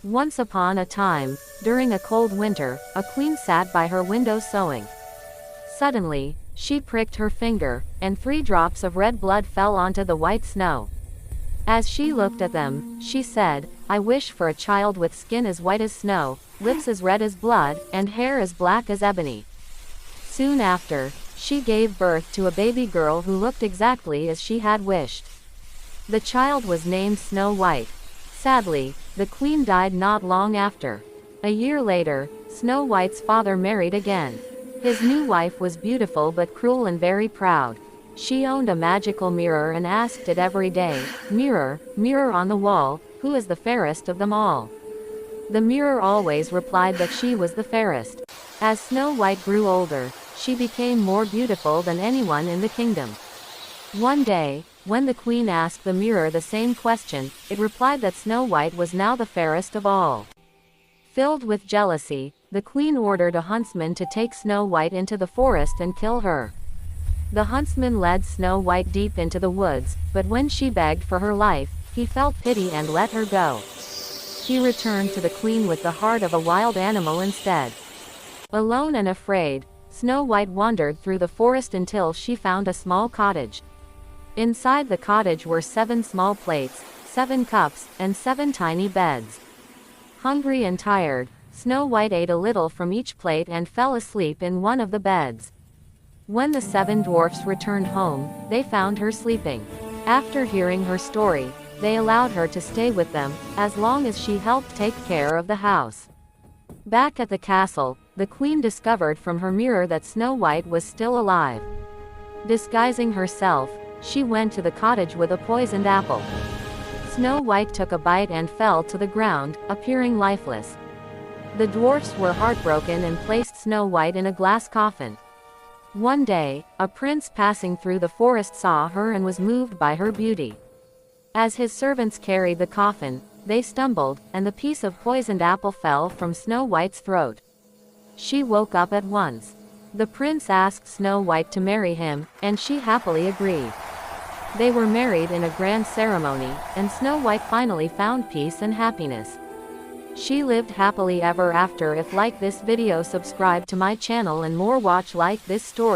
Once upon a time, during a cold winter, a queen sat by her window sewing. Suddenly, she pricked her finger, and 3 drops of red blood fell onto the white snow. As she looked at them, she said, "I wish for a child with skin as white as snow, lips as red as blood, and hair as black as ebony." Soon after, she gave birth to a baby girl who looked exactly as she had wished. The child was named Snow White. Sadly, the queen died not long after. A year later, Snow White's father married again. His new wife was beautiful but cruel and very proud. She owned a magical mirror and asked it every day, "Mirror, mirror on the wall, who is the fairest of them all?" The mirror always replied that she was the fairest. As Snow White grew older, she became more beautiful than anyone in the kingdom. One day, when the queen asked the mirror the same question, it replied that Snow White was now the fairest of all. Filled with jealousy, the queen ordered a huntsman to take Snow White into the forest and kill her. The huntsman led Snow White deep into the woods, but when she begged for her life, he felt pity and let her go. He returned to the queen with the heart of a wild animal instead. Alone and afraid, Snow White wandered through the forest until she found a small cottage. Inside the cottage were 7 small plates, 7 cups, and 7 tiny beds. Hungry and tired, Snow White ate a little from each plate and fell asleep in one of the beds. When the 7 dwarfs returned home, they found her sleeping. After hearing her story, they allowed her to stay with them, as long as she helped take care of the house. Back at the castle, the queen discovered from her mirror that Snow White was still alive. Disguising herself, she went to the cottage with a poisoned apple. Snow White took a bite and fell to the ground, appearing lifeless. The dwarfs were heartbroken and placed Snow White in a glass coffin. One day, a prince passing through the forest saw her and was moved by her beauty. As his servants carried the coffin, they stumbled, and the piece of poisoned apple fell from Snow White's throat. She woke up at once. The prince asked Snow White to marry him, and she happily agreed. They were married in a grand ceremony, and Snow White finally found peace and happiness. She lived happily ever after. If like this video, subscribe to my channel and more watch like this story.